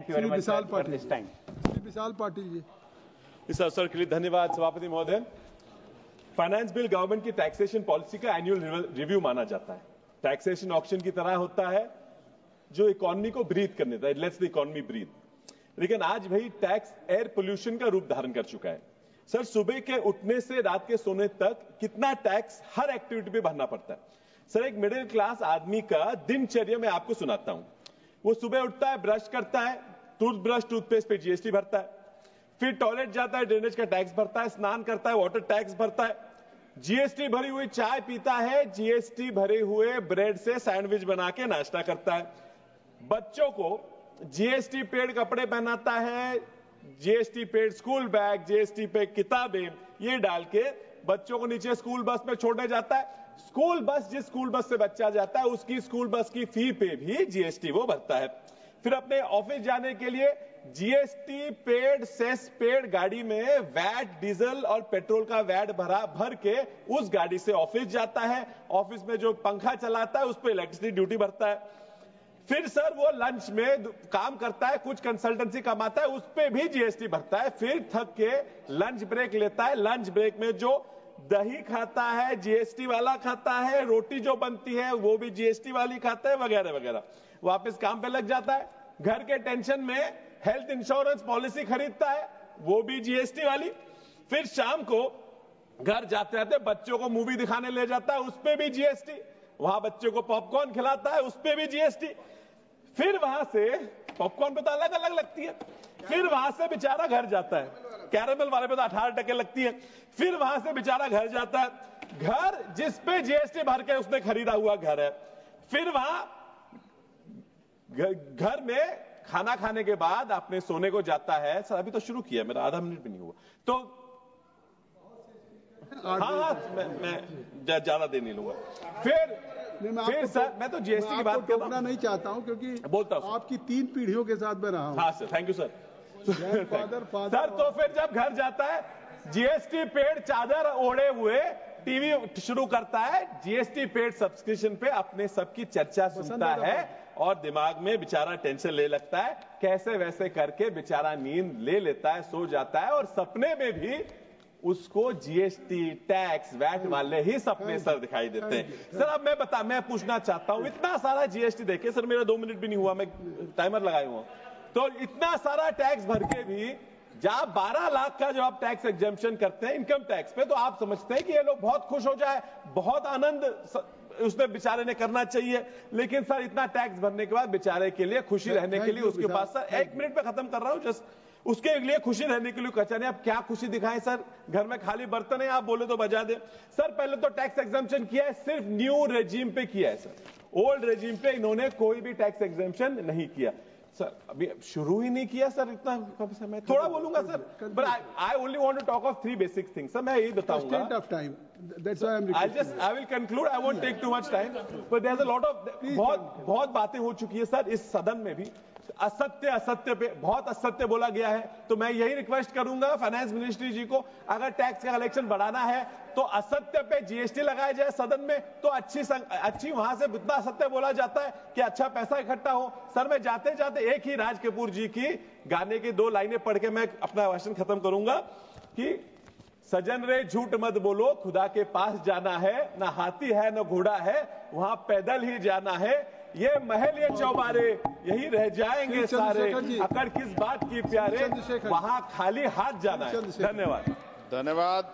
Thank you very much for this time. Shri Vishal Patil ji. इस अवसर के लिए धन्यवाद सभापति महोदय। फाइनेंस बिल गवर्नमेंट की टैक्सेशन पॉलिसी का एनुअल रिव्यू माना जाता है। टैक्सेशन ऑक्शन की तरह होता है जो इकोनॉमी को ब्रीथ करने देता है, लेट्स द इकोनॉमी ब्रीथ। लेकिन आज भाई टैक्स एयर पोल्यूशन का रूप धारण कर चुका है। सर, सुबह के उठने से रात के सोने तक कितना टैक्स हर एक्टिविटी पे भरना पड़ता है। सर, एक मिडिल क्लास आदमी का दिनचर्या मैं आपको सुनाता हूं। वो सुबह उठता है, ब्रश करता है, टूथब्रश टूथपेस्ट पे जीएसटी भरता है, फिर टॉयलेट जाता है, ड्रेनेज का टैक्स भरता है, स्नान करता है, वाटर टैक्स भरता है, जीएसटी भरी हुई चाय पीता है, जीएसटी भरे हुए ब्रेड से सैंडविच बना के नाश्ता करता है, बच्चों को जीएसटी पेड कपड़े पहनाता है, GST paid school bag, GST पे किताबें, ये डाल के बच्चों को नीचे स्कूल बस में छोड़ने जाता है। स्कूल बस, जिस स्कूल बस से बच्चा जाता है उसकी स्कूल बस की फी पे भी जीएसटी वो भरता है। फिर अपने ऑफिस जाने के लिए जीएसटी पेड, सेस पेड गाड़ी में वैट, डीजल और पेट्रोल का वैट भर के उस गाड़ी से ऑफिस जाता है। ऑफिस में जो पंखा चलाता है उस पर इलेक्ट्रिसिटी ड्यूटी भरता है। फिर सर वो लंच में काम करता है, कुछ कंसल्टेंसी कमाता है, उस पर भी जीएसटी भरता है। फिर थक के लंच ब्रेक लेता है, लंच ब्रेक में जो दही खाता है जीएसटी वाला खाता है, रोटी जो बनती है वो भी जीएसटी वाली खाता है, वगैरह वगैरह। वापस काम पे लग जाता है। घर के टेंशन में हेल्थ इंश्योरेंस पॉलिसी खरीदता है, वो भी जीएसटी वाली। फिर शाम को घर जाते जाते बच्चों को मूवी दिखाने ले जाता है, उस पे भी जीएसटी। वहां बच्चों को पॉपकॉर्न खिलाता है, उस पे भी जीएसटी। फिर वहां से पॉपकॉर्न पे तो अलग अलग लगती है। फिर वहां से बेचारा घर जाता है, कैरामल वाले पे तो 18% लगती है। फिर वहां से बेचारा घर जाता है, घर जिस पे जीएसटी भर के उसने खरीदा हुआ घर है। फिर वहां घर में खाना खाने के बाद अपने सोने को जाता है। सर, अभी तो शुरू किया, मेरा आधा मिनट भी नहीं हुआ तो हाँ, मैं ज्यादा देर नहीं लूंगा। फिर सर, मैं तो जीएसटी की बात करना नहीं चाहता हूं क्योंकि बोलता हूं आपकी 3 पीढ़ियों के साथ मैं रहा हूं। हाँ sir, thank you sir. Father sir, तो फिर जब घर जाता है, जीएसटी पेड चादर ओढ़े हुए टीवी शुरू करता है, जीएसटी पेड सब्सक्रिप्शन पे अपने सबकी चर्चा सुनता है और दिमाग में बेचारा टेंशन ले लगता है। कैसे वैसे करके बेचारा नींद ले लेता है, सो जाता है और सपने में भी उसको जीएसटी, टैक्स, वैट वाले ही सपने सर दिखाई देते हैं। सर, अब मैं पूछना चाहता हूं, इतना सारा जीएसटी देखे सर, मेरा 2 मिनट भी नहीं हुआ, मैं टाइमर लगाए हुआ, तो इतना सारा टैक्स भर के भी जब 12 लाख का जब आप टैक्स एग्जेम्पशन करते हैं इनकम टैक्स पे, तो आप समझते हैं कि ये लोग बहुत खुश हो जाए, बहुत आनंद उसने बेचारे ने करना चाहिए। लेकिन सर, इतना टैक्स भरने के बाद बेचारे के लिए खुशी रहने के लिए उसके पास, सर 1 मिनट पे खत्म कर रहा हूं, जस्ट उसके लिए खुशी रहने के लिए कचा नहीं। आप क्या खुशी दिखाएं सर, घर में खाली बर्तन है, आप बोले तो बजा दे। सर, पहले तो टैक्स एग्जेम्पशन किया है, सिर्फ न्यू रेजिम पे किया है सर, ओल्ड रेजिम पे इन्होंने कोई भी टैक्स एग्जेम्पशन नहीं किया। सर, अभी शुरू ही नहीं किया सर, इतना कब से मैं थोड़ा बोलूंगा sir, but I only want to talk of 3 basic things. Sir, मैं यही बताऊंगा, I will conclude, I won't take too much time, but there is a lot of, बहुत बातें हो चुकी है सर इस सदन में भी। असत्य पे बहुत असत्य बोला गया है, तो मैं यही रिक्वेस्ट करूंगा फाइनेंस मिनिस्ट्री जी को, अगर टैक्स का कलेक्शन बढ़ाना है तो असत्य पे जीएसटी लगाया जाए सदन में, तो अच्छी वहां से इतना असत्य बोला जाता है कि अच्छा पैसा इकट्ठा हो। सर, मैं जाते जाते एक ही राज कपूर जी की गाने की 2 लाइनें पढ़ के मैं अपना भाषण खत्म करूंगा कि सजन रे झूठ मत बोलो, खुदा के पास जाना है, ना हाथी है ना घोड़ा है, वहां पैदल ही जाना है, ये महल ये चौबारे यही रह जाएंगे सारे, अकड़ किस बात की प्यारे, वहां खाली हाथ जाना है। धन्यवाद।